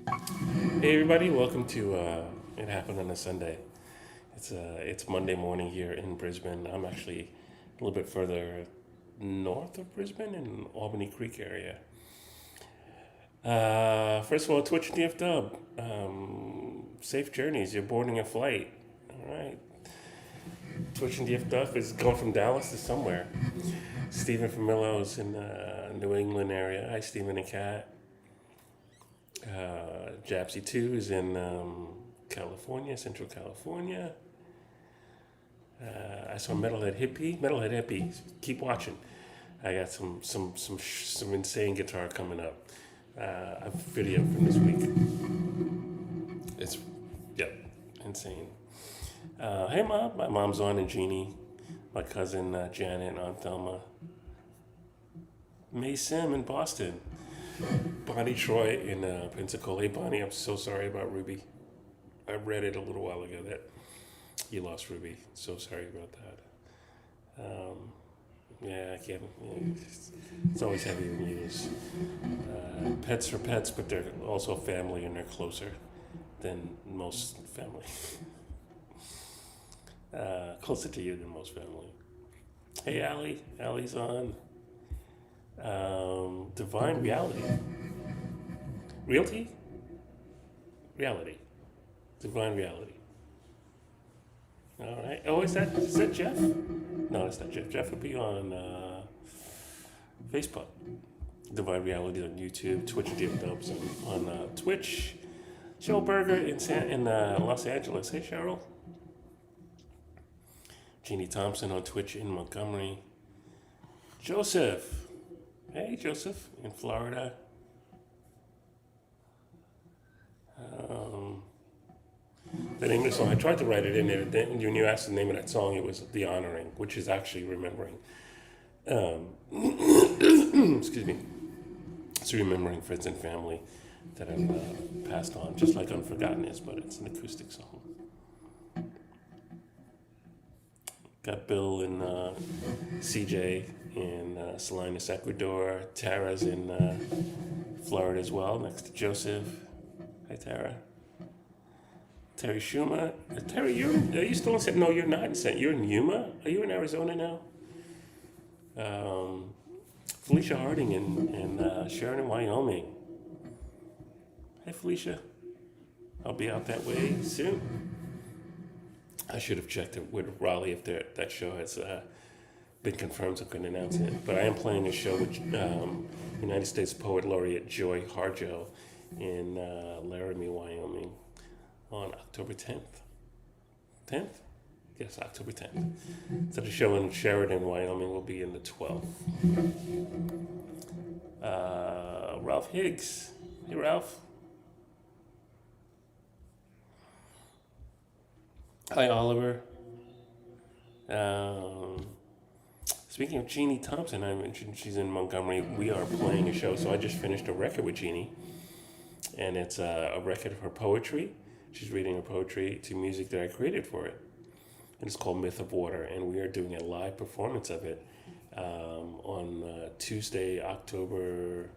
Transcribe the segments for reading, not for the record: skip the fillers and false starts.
Hey everybody, welcome to It Happened on a Sunday. It's Monday morning here in Brisbane. I'm actually a little bit further north of Brisbane in Albany Creek area. First of all, Twitch DF Dub. Safe journeys. You're boarding a flight. All right. Twitch and DF Dub is going from Dallas to somewhere. Stephen from Millows in the New England area. Hi, Stephen and Kat. Japsy 2 is in California, Central California. I saw Metalhead Hippie. Keep watching. I got some insane guitar coming up. A video from this week. It's insane. Hey mom, my mom's on and Jeannie, my cousin Janet and Aunt Thelma, May Sim in Boston. Bonnie Troy in Pensacola. Hey, Bonnie, I'm so sorry about Ruby. I read it a little while ago that you lost Ruby. So sorry about that. Yeah, I can't. It's always heavy when you use pets for pets, but they're also family and they're closer than most family. Closer to you than most family. Hey, Allie. Allie's on. Divine Reality. Realty? Reality. Divine Reality. All right. Oh, is that Jeff? No, it's not Jeff. Jeff would be on Facebook. Divine Reality on YouTube. Twitch Dip Dubs on Twitch. Cheryl Berger in Los Angeles. Hey, Cheryl. Jeannie Thompson on Twitch in Montgomery. Joseph. Hey, Joseph, in Florida. The name of the song, I tried to write it in there. Then when you asked the name of that song, it was The Honoring, which is actually remembering. Excuse me. It's remembering friends and family that have passed on, just like Unforgotten is, but it's an acoustic song. Got Bill and CJ in Salinas, Ecuador. Tara's in Florida as well, next to Joseph. Hi, Tara. Terry Schumer. Terry, are you still in San? No, you're not in San. You're in Yuma? Are you in Arizona now? Felicia Harding in Sharon, Wyoming. Hey, Felicia. I'll be out that way soon. I should have checked it with Raleigh if that show has been confirmed, so I couldn't announce it. But I am playing a show with United States Poet Laureate Joy Harjo in Laramie, Wyoming on October 10th. 10th? Yes, October 10th. So the show in Sheridan, Wyoming will be in the 12th. Ralph Higgs. Hey, Ralph. Hi, Oliver. Speaking of Jeannie Thompson, I mentioned she's in Montgomery. We are playing a show, so I just finished a record with Jeannie, and it's a record of her poetry. She's reading her poetry to music that I created for it, and it's called Myth of Water, and we are doing a live performance of it on Tuesday, October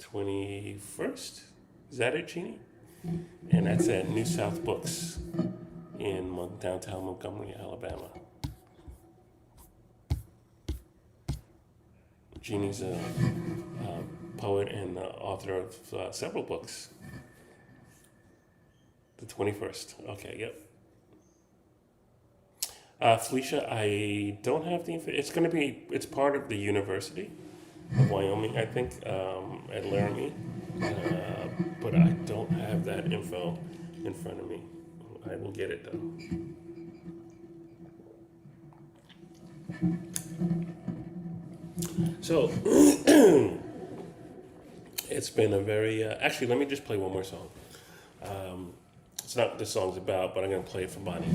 21st. Is that it, Jeannie? And that's at New South Books in downtown Montgomery, Alabama. Jeannie's a poet and author of several books. The 21st. Okay, yep. Felicia, I don't have the info. It's part of the University of Wyoming, I think, at Laramie. But I don't have that info in front of me. I will get it though. So, it's been a very, actually, let me just play one more song. It's not what the song's about, but I'm going to play it for Bonnie.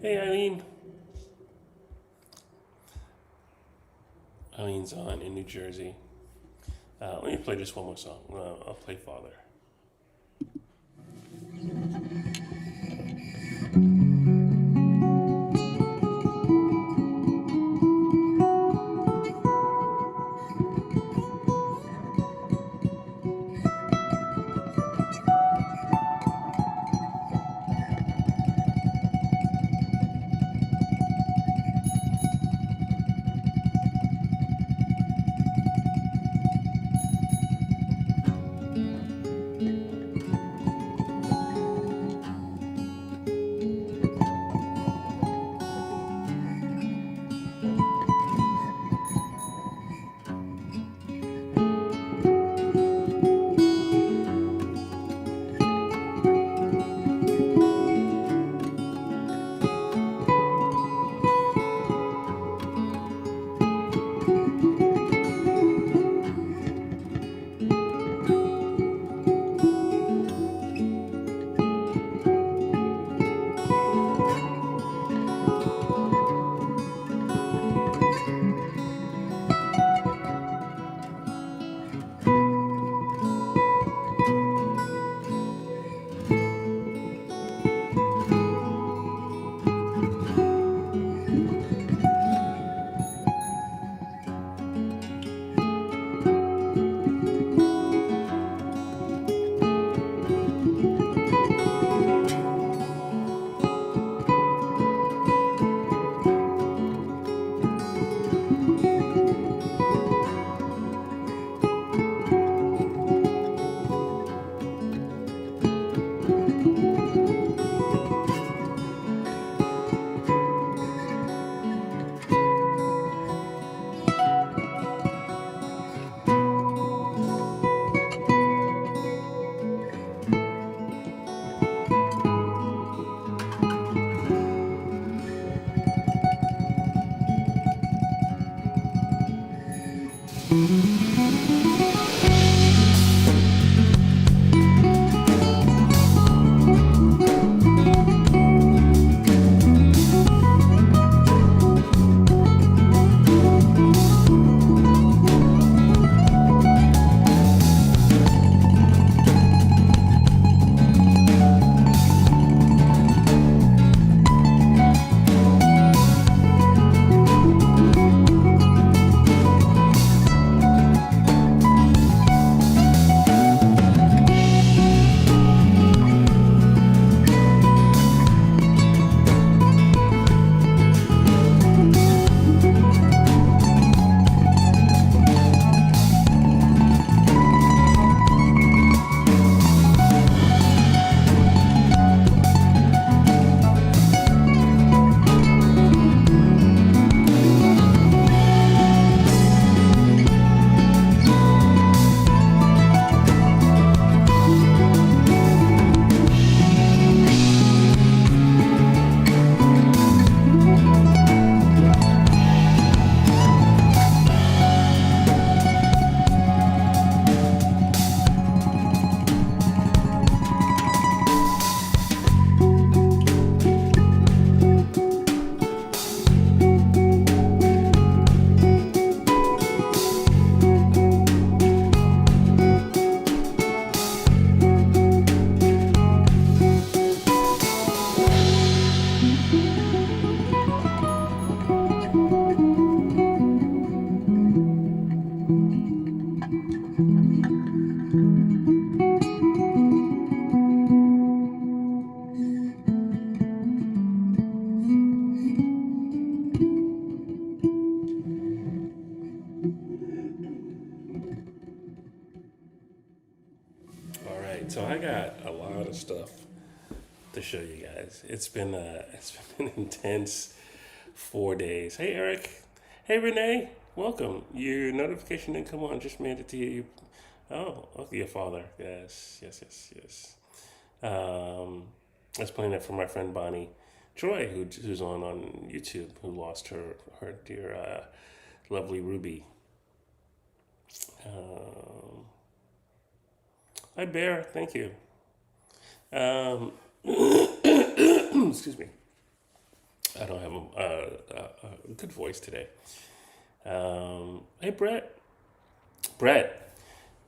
Hey, Eileen. Eileen's on in New Jersey. Let me play just one more song. I'll play Father. So I got a lot of stuff to show you guys. It's been an intense 4 days. Hey Eric, hey Renee, welcome. Your notification didn't come on. Just made it to you. Oh, okay, your father. Yes, yes, yes, yes. I was playing that for my friend Bonnie Troy, who's on YouTube, who lost her dear lovely Ruby. Um, Hi Bear, thank you. Um, excuse me. I don't have a good voice today. Hey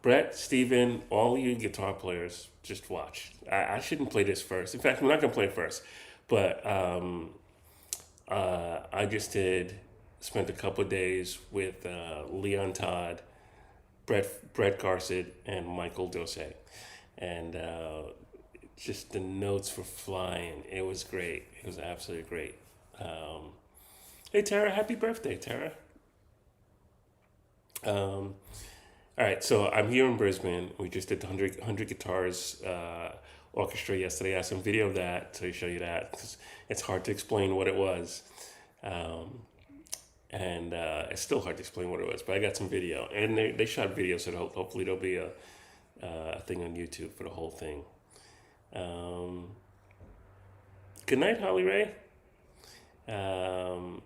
Brett, Steven, all you guitar players, just watch. I shouldn't play this first. In fact, I'm not gonna play it first. But I just spent a couple of days with Leon Todd, Brett Garcid, and Michael Dose, and just the notes were flying. It was great. It was absolutely great. Um, hey Tara, happy birthday, Tara. Um, all right, so I'm here in Brisbane. We just did the 100 Guitars orchestra yesterday. I have some video of that to show you that, 'cause it's hard to explain what it was. Um, and it's still hard to explain what it was, but I got some video. And they shot video, so hopefully there'll be a thing on YouTube for the whole thing. Um, Good night, Holly Ray. Um,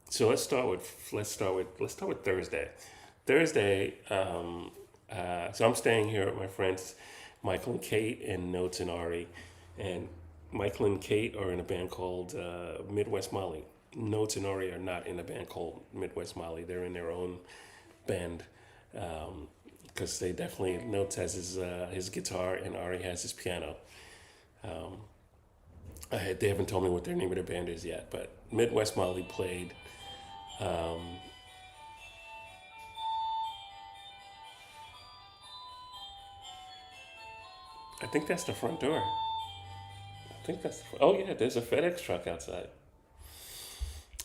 so let's start with Thursday. Thursday, so I'm staying here with my friends Michael and Kate and Notes and Ari, and Michael and Kate are in a band called Midwest Molly. Notes and Ari are not in a band called Midwest Molly. They're in their own band because they definitely Notes has his guitar and Ari has his piano. Um, they haven't told me what their name of their band is yet, but Midwest Molly played. Um, I think that's the front door. I think that's. Oh yeah, there's a FedEx truck outside.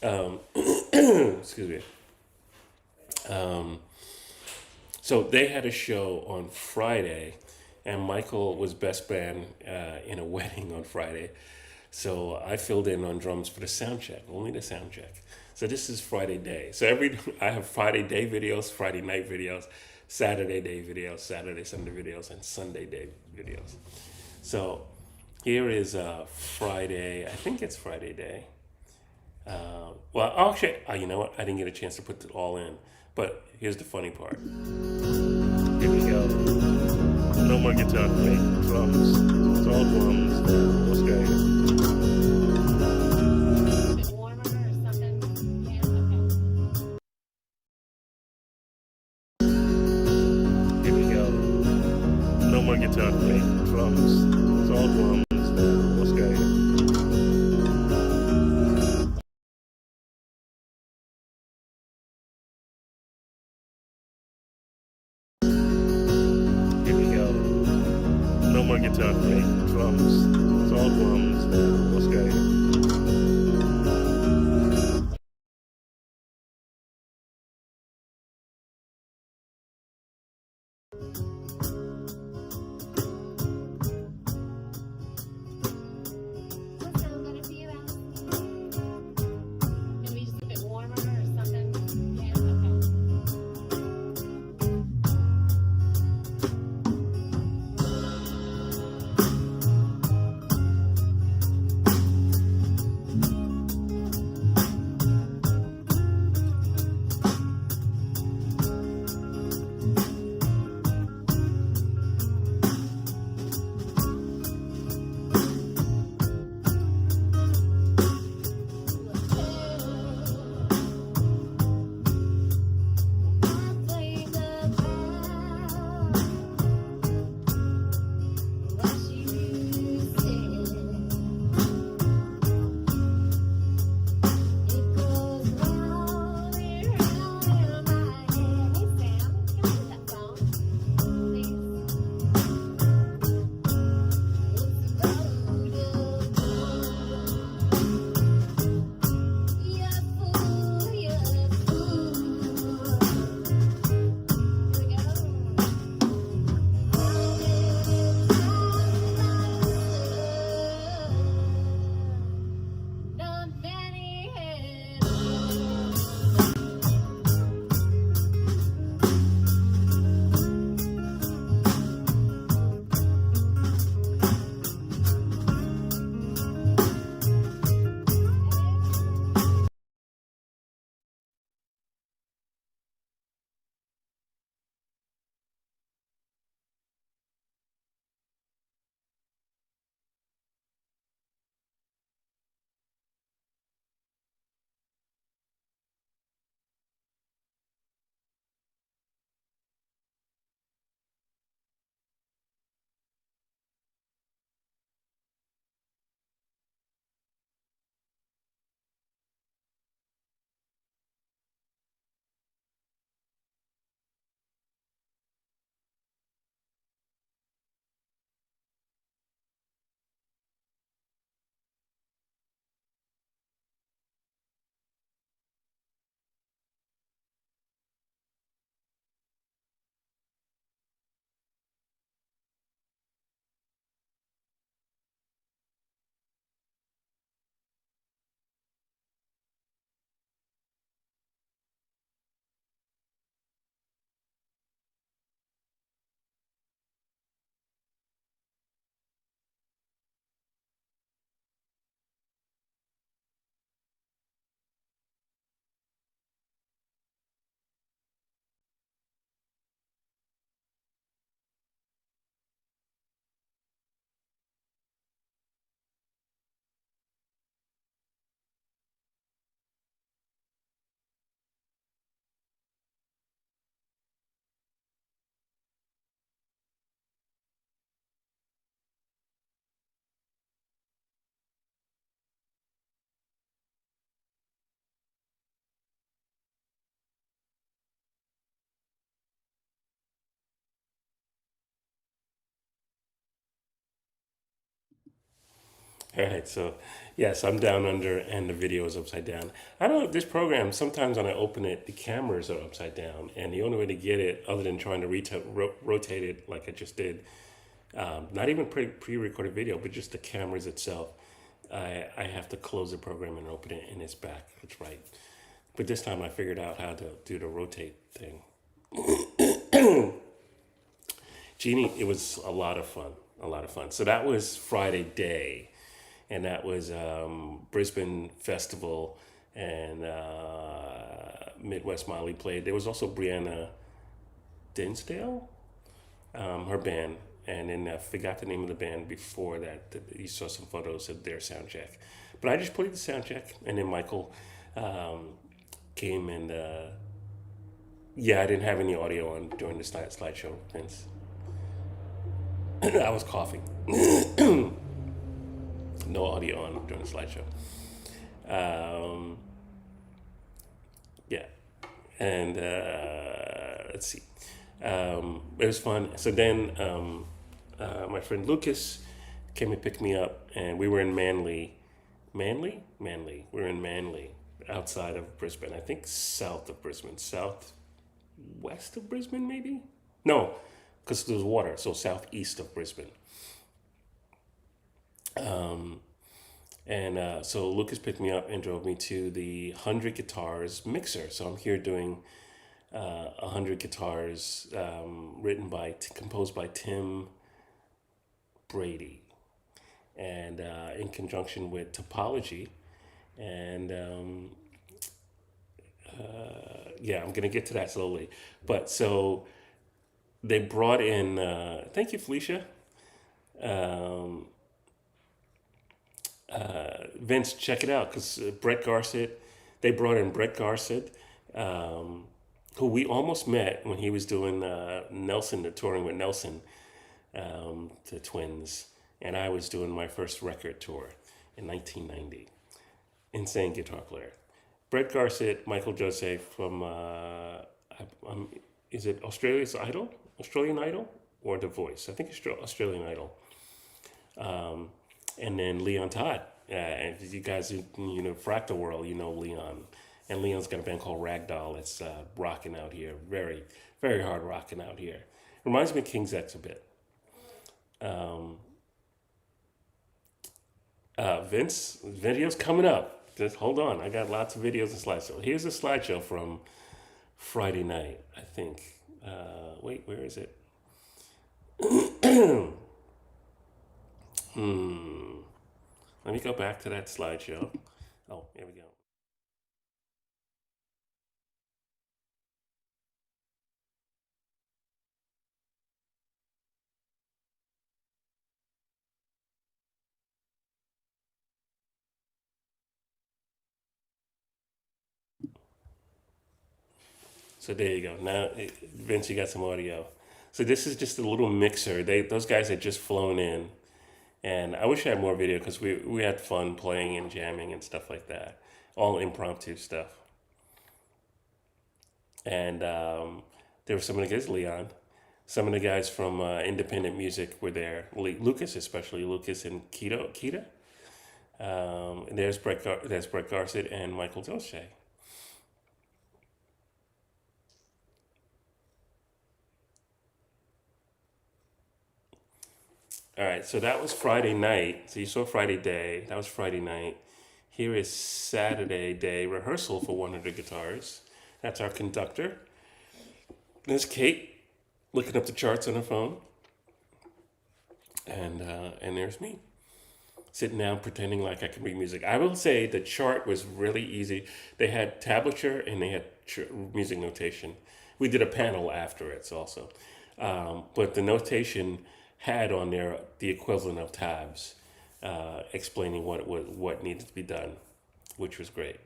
Um, excuse me. Um, so they had a show on Friday, and Michael was best man in a wedding on Friday. So I filled in on drums for the sound check, only the sound check. So this is Friday day. So I have Friday day videos, Friday night videos, Saturday day videos, Saturday Sunday videos, and Sunday day videos. So here is Friday. I think it's Friday day. Well, actually, you know what? I didn't get a chance to put it all in. But here's the funny part. Here we go. No more guitar for me. Drums. It's all drums now. Let's go. Here we go. No more guitar for me. Drums. It's all drums now. Let's go. Here we go. No more guitar for me. Drums. It's all drums now. Let's go. All right, so yes, I'm down under and the video is upside down. I don't know, this program, sometimes when I open it, the cameras are upside down, and the only way to get it, other than trying to rotate it like I just did, not even pre-recorded video, but just the cameras itself, I have to close the program and open it, and it's back. It's right. But this time I figured out how to do the rotate thing. Jeannie, it was a lot of fun. A lot of fun. So that was Friday day, and that was Brisbane Festival, and Midwest Molly played. There was also Brianna Dinsdale, her band, and then I forgot the name of the band before that. You saw some photos of their sound check, but I just played the sound check, and then Michael came and yeah, I didn't have any audio on during the slideshow, Vince. I was coughing. No audio on during the slideshow. Um, yeah, and let's see. It was fun. So then my friend Lucas came and picked me up, and we were in Manly. Manly. We were in Manly, outside of Brisbane. I think south of Brisbane. Southwest of Brisbane, maybe? No, because there's water, so southeast of Brisbane. And so Lucas picked me up and drove me to the 100 Guitars mixer. So I'm here doing 100 Guitars, composed by Tim Brady, and in conjunction with Topology. And yeah, I'm gonna get to that slowly. But so they brought in. Thank you, Felicia. Um, Vince, check it out, because Brett Garsett, they brought in Brett Garsett, who we almost met when he was doing Nelson, the touring with Nelson, the Twins, and I was doing my first record tour in 1990. Insane guitar player. Brett Garsett, Michael Joseph from, is it Australia's Idol? Australian Idol? Or The Voice? I think it's Australian Idol. And then Leon Todd. And you guys, Fractal World, you know Leon. And Leon's got a band called Ragdoll that's rocking out here. Very, very hard rocking out here. Reminds me of King's X a bit. Vince, video's coming up. Just hold on. I got lots of videos and slideshow. Here's a slideshow from Friday night, I think. Wait, where is it? Let me go back to that slideshow. Oh, here we go. So there you go. Now, Vince, you got some audio. So this is just a little mixer. Those guys had just flown in, and I wish I had more video because we had fun playing and jamming and stuff like that, all impromptu stuff. And there were some of the guys, Leon, some of the guys from independent music were there. Lucas, especially Lucas and Kita. And there's Brett Garsett and Michael Dolce. All right, so that was Friday night. So you saw Friday day. That was Friday night. Here is Saturday day rehearsal for 100 Guitars. That's our conductor. There's Kate looking up the charts on her phone, and there's me sitting down pretending like I can read music. I will say the chart was really easy. They had tablature and they had music notation. We did a panel afterwards also, but the notation had on there the equivalent of tabs, explaining what needed to be done, which was great.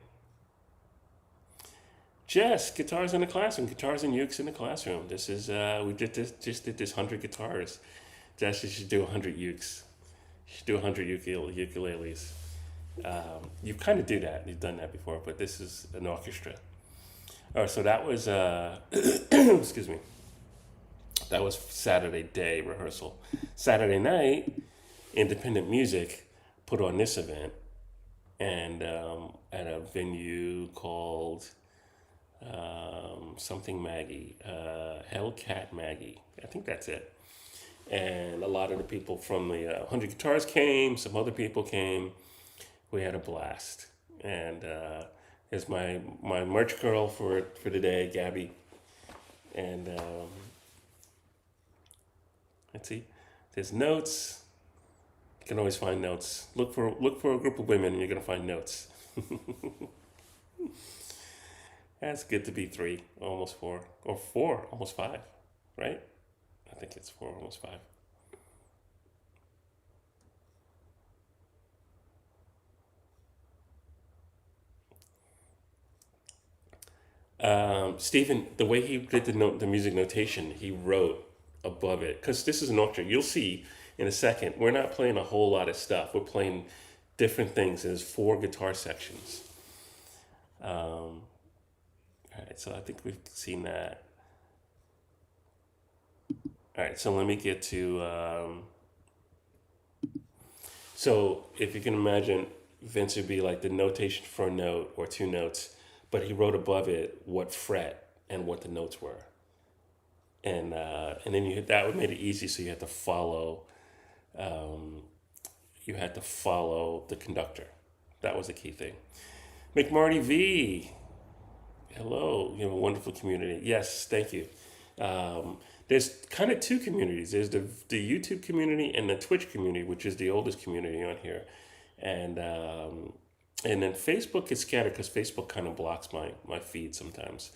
Jess, guitars in the classroom, guitars and ukes in the classroom. This is we did this 100 guitars. Jess, you should do 100 ukes. You should do 100 ukuleles. You kind of do that. You've done that before, but this is an orchestra. All right, so that was excuse me. That was Saturday day rehearsal. Saturday night, independent music. put on this event, and at a venue called something Maggie, Hellcat Maggie. I think that's it. And a lot of the people from the 100 Guitars came. Some other people came. We had a blast. And there's my merch girl for the day, Gabby. And let's see. There's notes. You can always find notes. Look for a group of women, and you're gonna find notes. That's good to be 3, almost 4, or 4, almost 5, right? I think it's 4, almost 5. Stephen, the way he did the music notation, he wrote above it, because this is an orchestra. You'll see in a second, we're not playing a whole lot of stuff. We're playing different things. There's 4 guitar sections. All right, so I think we've seen that. All right, so let me get to, so if you can imagine, Vince would be like the notation for a note or 2 notes, but he wrote above it what fret and what the notes were. And then that would make it easy, so you had to follow, the conductor. That was the key thing. McMarty V, hello, you have a wonderful community. Yes, thank you. There's kind of 2 communities. There's the YouTube community and the Twitch community, which is the oldest community on here. And then Facebook is scattered because Facebook kind of blocks my feed sometimes.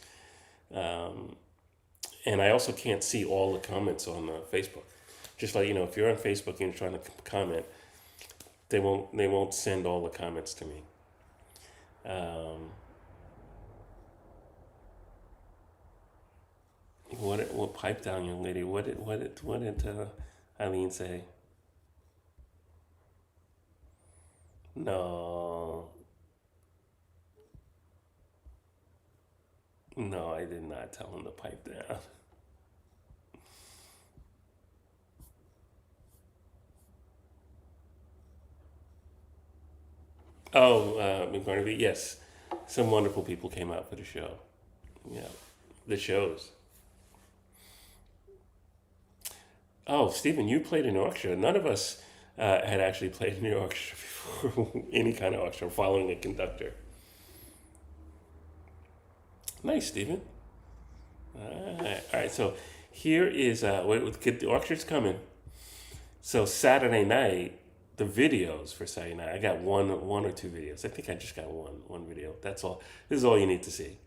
And I also can't see all the comments on Facebook. Just like, if you're on Facebook and you're trying to comment, they won't send all the comments to me. What pipe down, young lady? What did Eileen say? No, I did not tell him to pipe down. Oh, McBarnaby, yes, some wonderful people came out for the show. Yeah, the shows. Oh, Stephen, you played in orchestra. None of us had actually played in the orchestra before, any kind of orchestra, following a conductor. Nice, Stephen. All right. So here is the orchestra's coming. So Saturday night, the videos for Saturday night. I got one or 2 videos. I think I just got one video. That's all. This is all you need to see.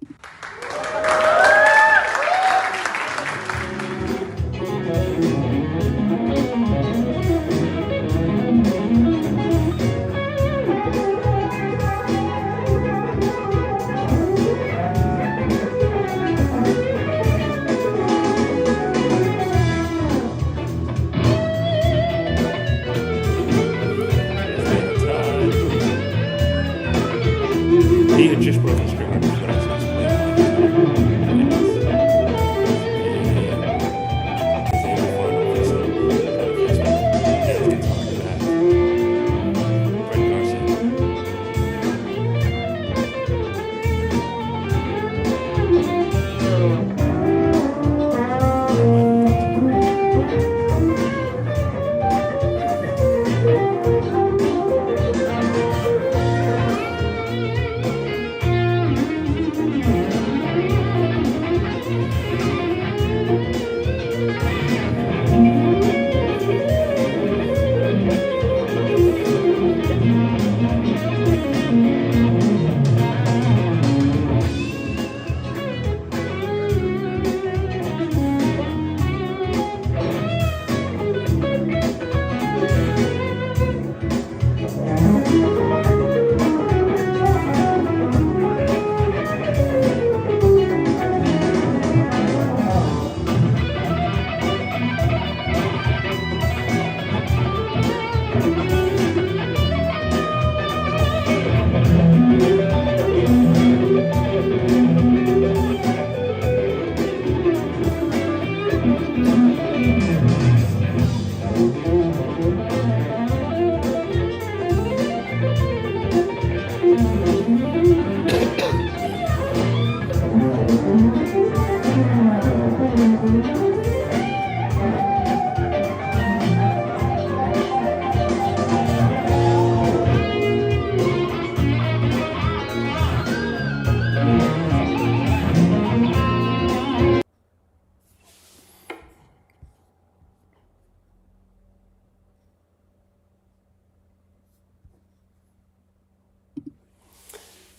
He had just broken string when I was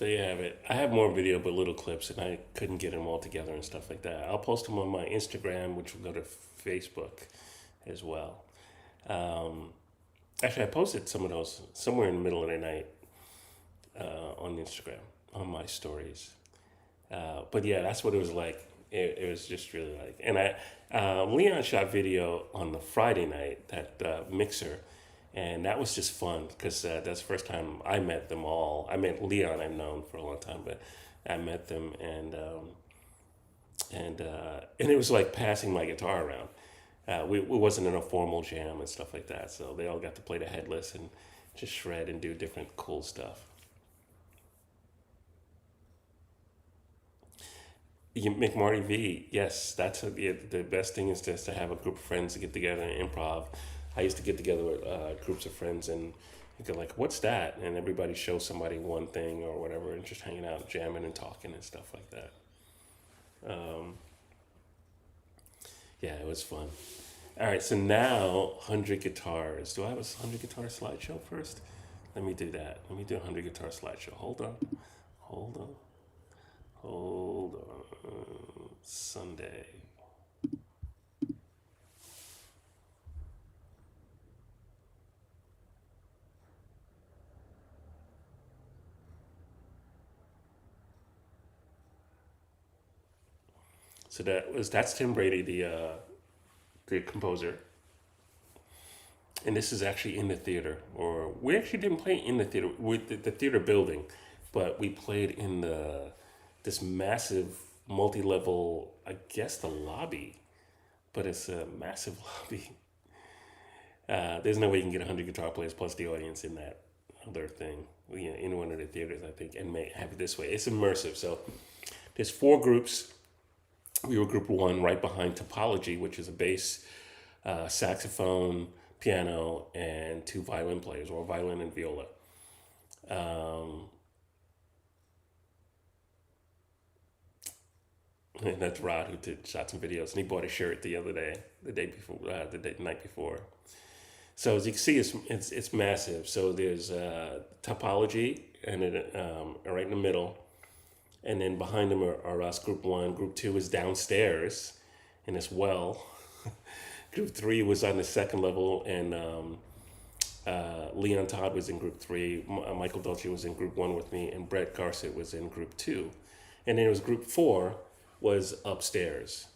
there you have it. I have more video, but little clips, and I couldn't get them all together and stuff like that. I'll post them on my Instagram, which will go to Facebook as well. Actually, I posted some of those somewhere in the middle of the night on Instagram, on my stories. But yeah, that's what it was like. It was just really like, and Leon shot video on the Friday night, that mixer, and that was just fun because that's the first time I met them all. I met Leon, I've known for a long time, but I met them, and it was like passing my guitar around. We wasn't in a formal jam and stuff like that, so they all got to play the headless and just shred and do different cool stuff. McMarty V, yes, the best thing is just to have a group of friends to get together and improv. I used to get together with groups of friends and you go like, what's that? And everybody shows somebody one thing or whatever and just hanging out, jamming and talking and stuff like that. Yeah, it was fun. All right, so now 100 guitars. Do I have a 100 guitar slideshow first? Let me do that. Let me do a 100 guitar slideshow. Hold on. Sunday. So that's Tim Brady, the composer. And this is actually in the theater, or we actually didn't play in the theater with the theater building, but we played in this massive multi-level, I guess the lobby, but it's a massive lobby. There's no way you can get 100 guitar players plus the audience in that other thing, in one of the theaters, I think, and have it this way. It's immersive. So there's 4 groups. We were group 1 right behind Topology, which is a bass, saxophone, piano, and 2 violin players, or violin and viola. And that's Rod who shot some videos, and he bought a shirt the night before. So as you can see, it's massive. So there's Topology, and it right in the middle, and then behind them are us, group 1. Group 2 is downstairs in this well. Group 3 was on the second level, and Leon Todd was in group 3. Michael Dolce was in group 1 with me, and Brett Garcett was in group 2. And then it was group 4 was upstairs.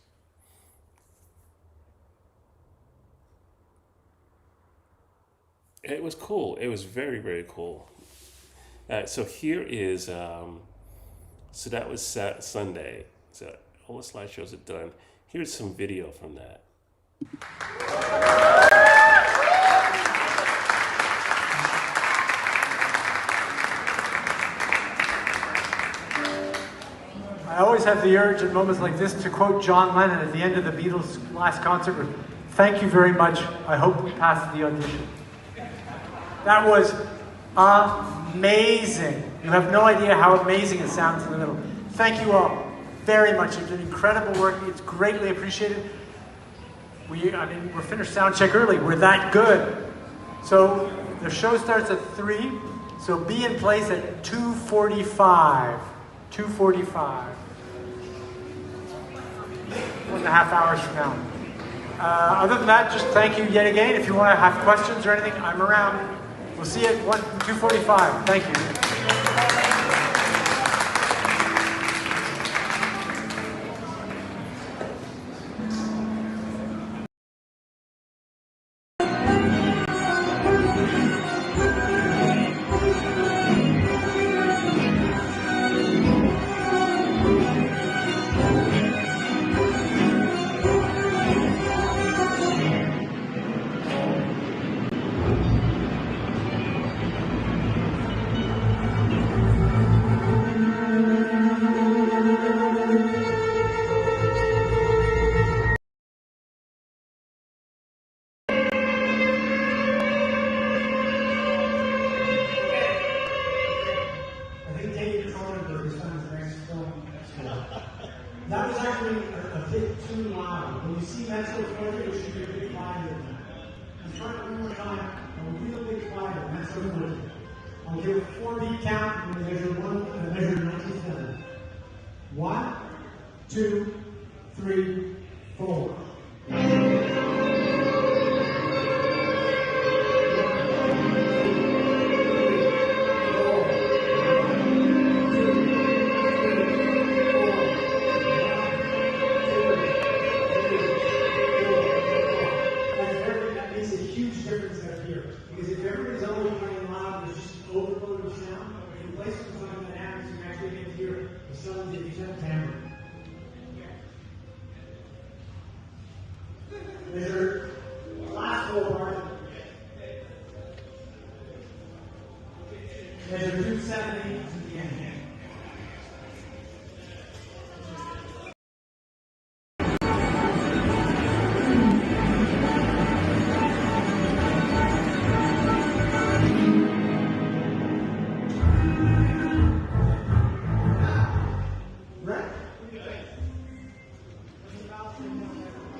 It was cool. It was very, very cool. So here is, so that was Sunday. So all the slideshows are done. Here's some video from that. I always have the urge at moments like this to quote John Lennon at the end of the Beatles' last concert, "Thank you very much. I hope we passed the audition." That was amazing. You have no idea how amazing it sounds in the middle. Thank you all very much. You did incredible work. It's greatly appreciated. We're finished sound check early. We're that good. So the show starts at 3. So be in place at 2:45. 2:45. 1.5 hours from now. Other than that, just thank you yet again. If you want to have questions or anything, I'm around. We'll see you at 2:45. Thank you. That was actually a bit too loud. When you see Metro Georgia, it should be a bit quieter than that. I'm trying one more time, a real bit quieter, Metro Georgia. I'll give a 4-beat count and measure 1 and measure 97. 1, 2, 3, 4. Measure last 4 bars. Measure 270 to the end.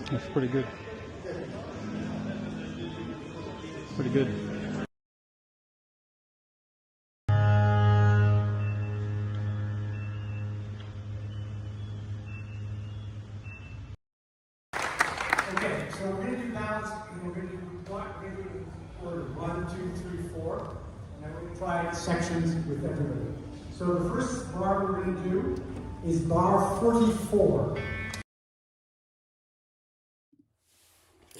That's pretty good. Pretty good. Okay, so we're going to do balance, and we're going to do order 1, 2, 3, 4, and then we're going to try sections with everybody. So the first bar we're going to do is bar 44.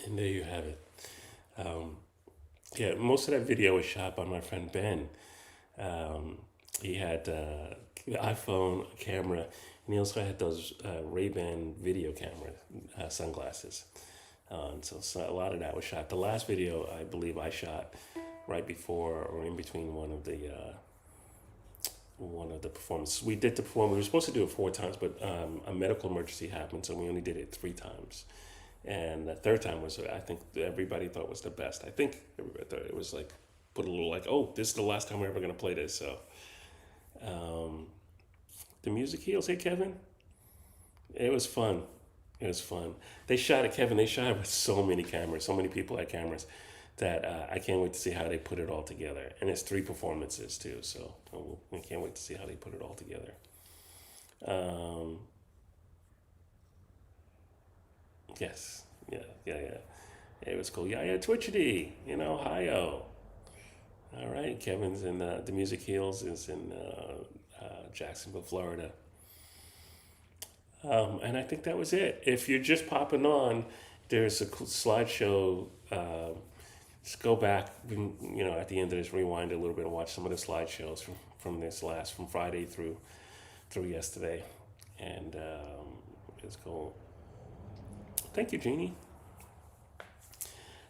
And there you have it. Yeah, most of that video was shot by my friend Ben. He had the iPhone camera, and he also had those Ray-Ban video camera sunglasses. And so a lot of that was shot. The last video, I believe I shot right before or in between one of the performances. We did the performance. We were supposed to do it 4 times, but a medical emergency happened, so we only did it 3 times. And the third time was, I think everybody thought was the best. I think everybody thought it was like, put a little like, oh, this is the last time we're ever going to play this. So the music heals. Hey, Kevin. It was fun. It was fun. They shot it, Kevin. They shot it with so many cameras. So many people had cameras that I can't wait to see how they put it all together. And it's 3 performances too. So I can't wait to see how they put it all together. Yes. Yeah. It was cool. Yeah, Twitchity. Hi-yo. All right. Kevin's in the Music Heals is in Jacksonville, Florida. And I think that was it. If you're just popping on, there's a cool slideshow. Just go back, at the end of this, rewind a little bit and watch some of the slideshows from Friday through yesterday. And it's cool. Thank you, Jeannie.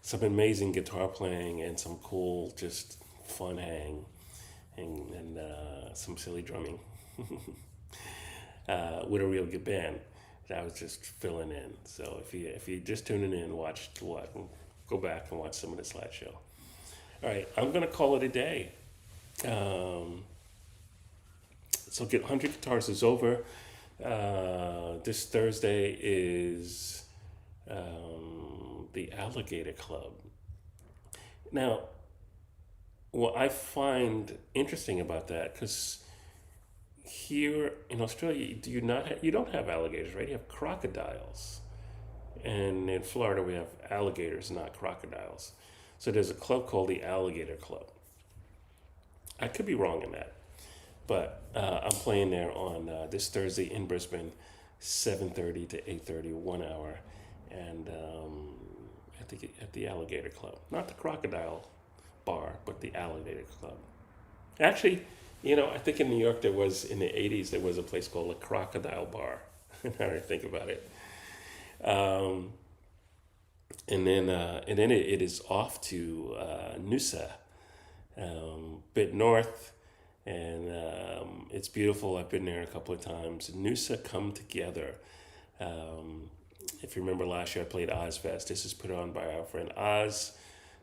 Some amazing guitar playing and some cool, just fun hang and some silly drumming with a real good band that I was just filling in. So if you just tuning in, go back and watch some of the slideshow. All right, I'm gonna call it a day. So Get 100 Guitars is over. This Thursday is the Alligator Club. Now, what I find interesting about that, because here in Australia, you don't have alligators, right? You have crocodiles. And in Florida, we have alligators, not crocodiles. So there's a club called the Alligator Club. I could be wrong in that, but I'm playing there on this Thursday in Brisbane, 7:30 to 8:30, 1 hour, and at the Alligator Club, not the Crocodile Bar, but the Alligator Club. Actually, I think in New York in the 80s there was a place called a Crocodile Bar. Now I think about it. And then it is off to Noosa, bit north, and it's beautiful. I've been there a couple of times. Noosa come together. If you remember last year, I played Ozfest. This is put on by our friend Oz.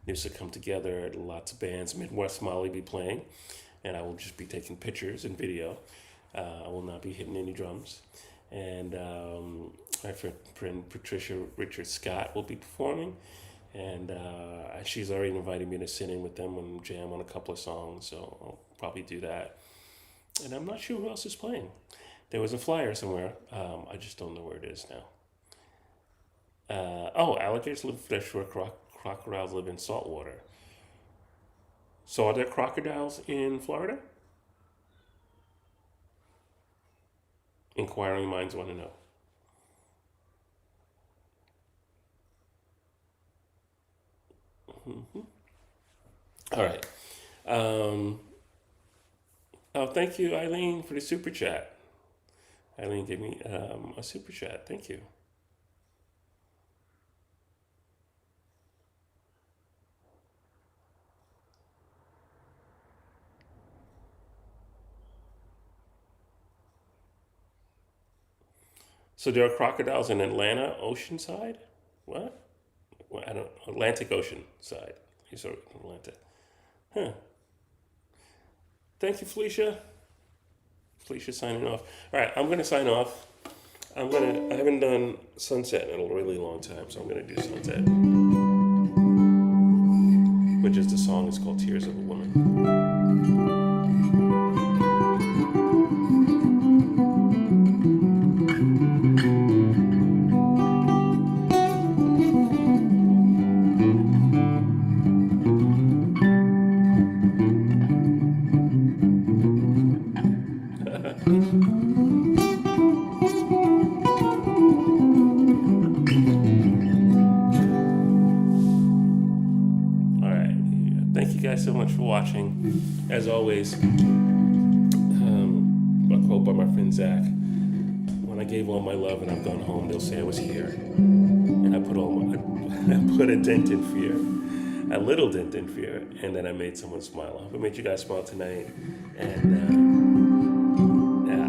Noosa come together. Lots of bands. Midwest Molly be playing, and I will just be taking pictures and video. I will not be hitting any drums. And my friend Patricia Richard Scott will be performing, And she's already invited me to sit in with them and jam on a couple of songs, so I'll probably do that. And I'm not sure who else is playing. There was a flyer somewhere. I just don't know where it is now. Alligators live freshwater, crocodiles live in saltwater. So are there crocodiles in Florida? Inquiring minds want to know. All right. Thank you, Eileen, for the super chat. Eileen gave me a super chat. Thank you. So there are crocodiles in Atlanta, Oceanside? What? Well, I don't. Atlantic Ocean side. He's in Atlanta. Huh. Thank you, Felicia. Felicia signing off. All right, I'm gonna sign off. I haven't done Sunset in a really long time, so I'm gonna do Sunset. Which is the song is called Tears of a Woman. So much for watching. As always, a quote by my friend Zach: "When I gave all my love and I've gone home, they'll say I was here, and I put a dent in fear, a little dent in fear, and then I made someone smile. I hope I made you guys smile tonight, and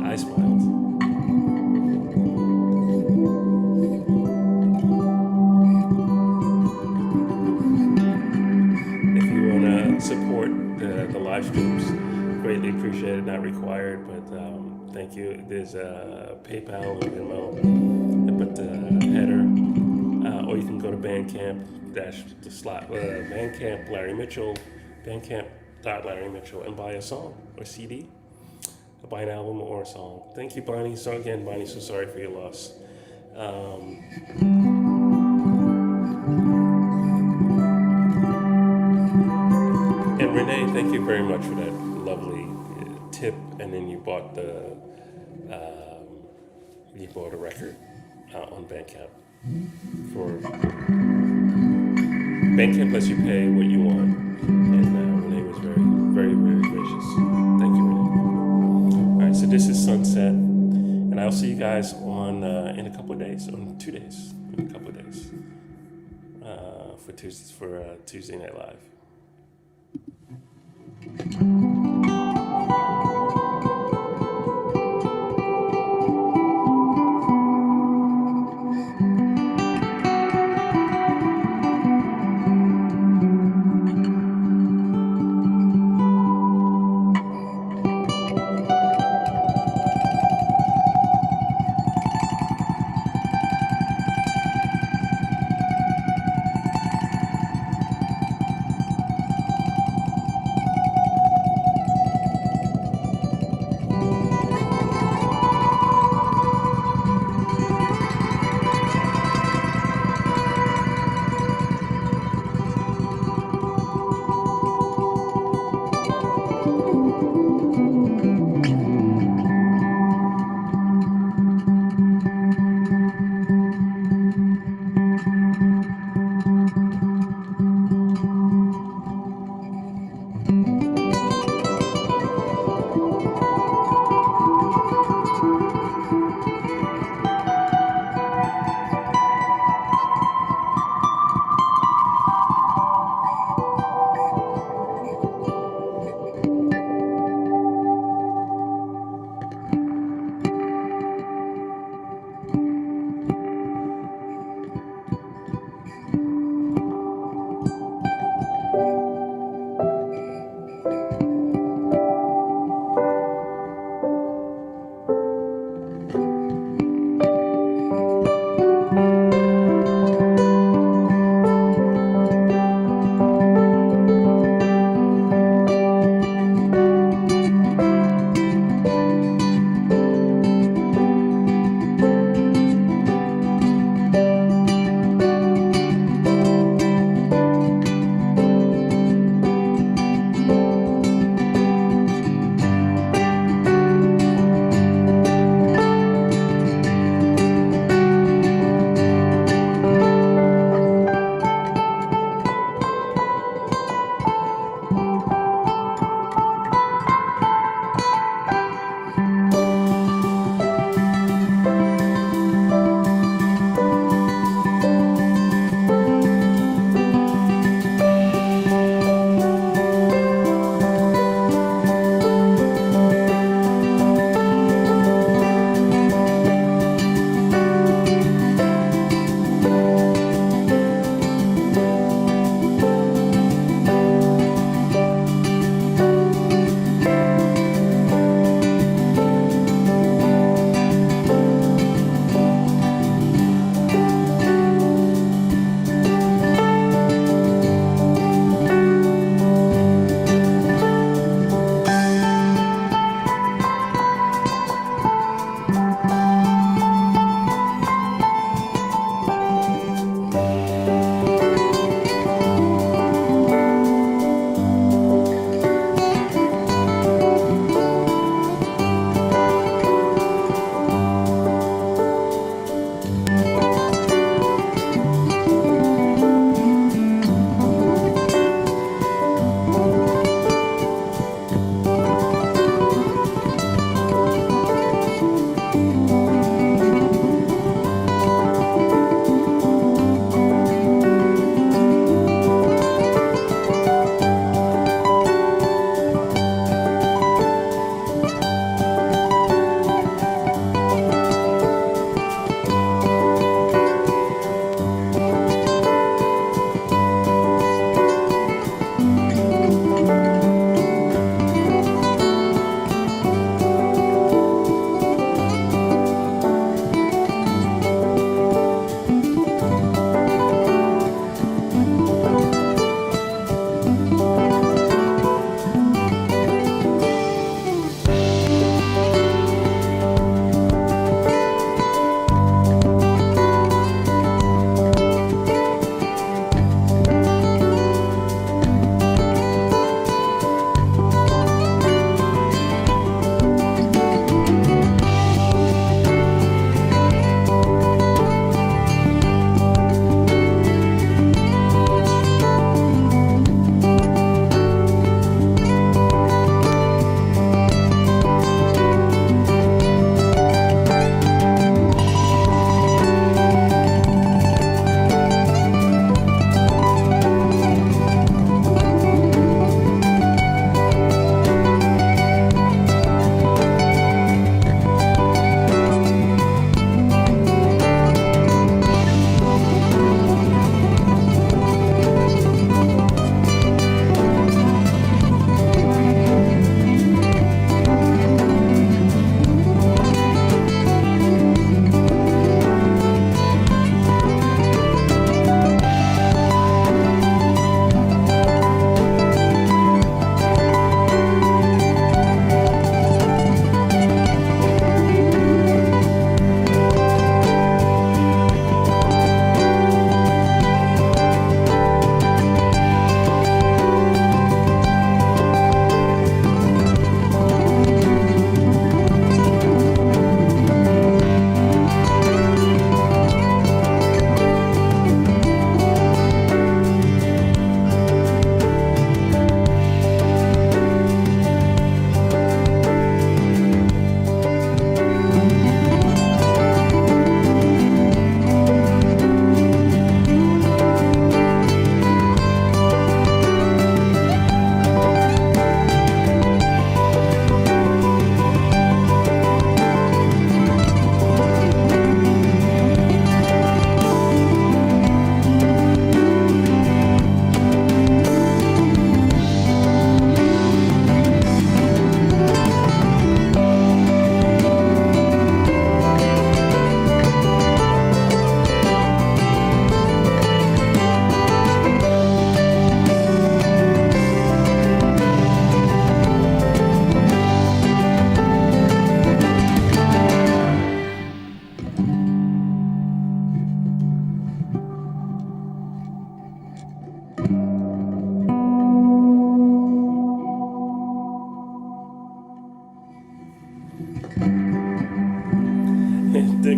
I smiled." Support the live streams, greatly appreciated, not required, but thank you. There's PayPal and Venmo, but header, or you can go to Bandcamp Bandcamp Larry Mitchell, Bandcamp.Larry Mitchell, and buy a song or CD, buy an album or a song. Thank you, Bonnie. So again, Bonnie, so sorry for your loss. And Renee, thank you very much for that lovely tip. And then you bought a record on Bandcamp. Bandcamp lets you pay what you want, and Renee was very, very, very gracious. Thank you, Renee. All right, so this is Sunset, and I'll see you guys on in a couple of days, in 2 days, for Tuesday Night Live.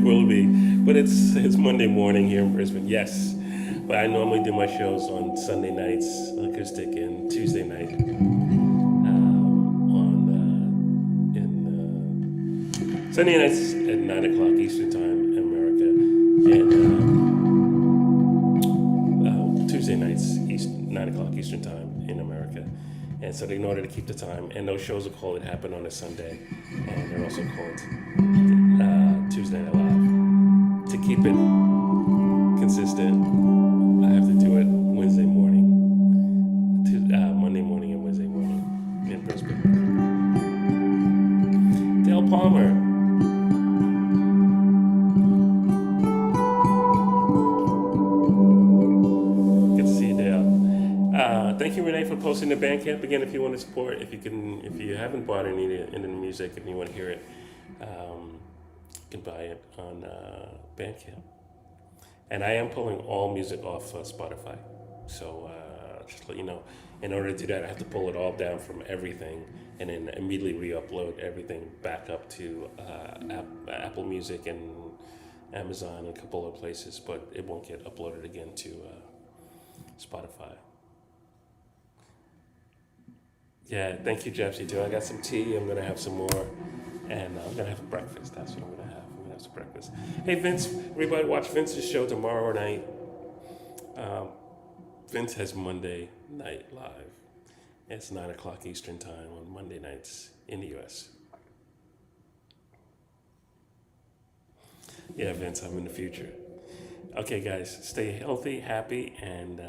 will be. But it's Monday morning here in Brisbane. Yes, but I normally do my shows on Sunday nights, acoustic, and Tuesday night on in Sunday nights at 9 o'clock Eastern Time in America, and Tuesday nights 9 o'clock Eastern Time in America. And so in order to keep the time, and those shows are called It Happened on a Sunday, and they're also called Tuesday Night Live. To keep it consistent, I have to do it Wednesday morning, Monday morning and Wednesday morning in Brisbane. Dale Palmer. Good to see you, Dale. Thank you, Renee, for posting the Bandcamp again. If you want to support, if you haven't bought any of the music and you want to hear it, you can buy it on Bandcamp. And I am pulling all music off Spotify. So just to let you know, in order to do that, I have to pull it all down from everything and then immediately re-upload everything back up to Apple Music and Amazon and a couple of places, but it won't get uploaded again to Spotify. Yeah, thank you, Jeffsy, too. I got some tea. I'm going to have some more. And I'm going to have breakfast. That's what I'm going to have. I'm going to have some breakfast. Hey, Vince, everybody watch Vince's show tomorrow night. Vince has Monday Night Live. It's 9 o'clock Eastern Time on Monday nights in the U.S. Yeah, Vince, I'm in the future. Okay, guys, stay healthy, happy, and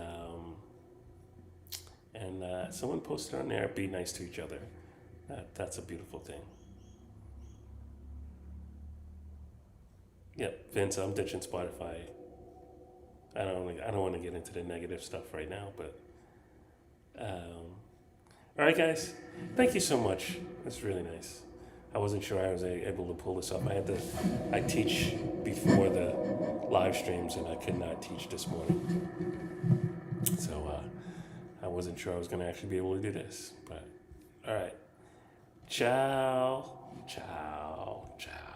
someone posted on there, be nice to each other. That's a beautiful thing. Yep, Vince, I'm ditching Spotify. I don't want to get into the negative stuff right now, but all right, guys, thank you so much. That's really nice. I wasn't sure I was able to pull this off. I teach before the live streams, and I could not teach this morning. So I wasn't sure I was going to actually be able to do this. But all right, ciao, ciao, ciao.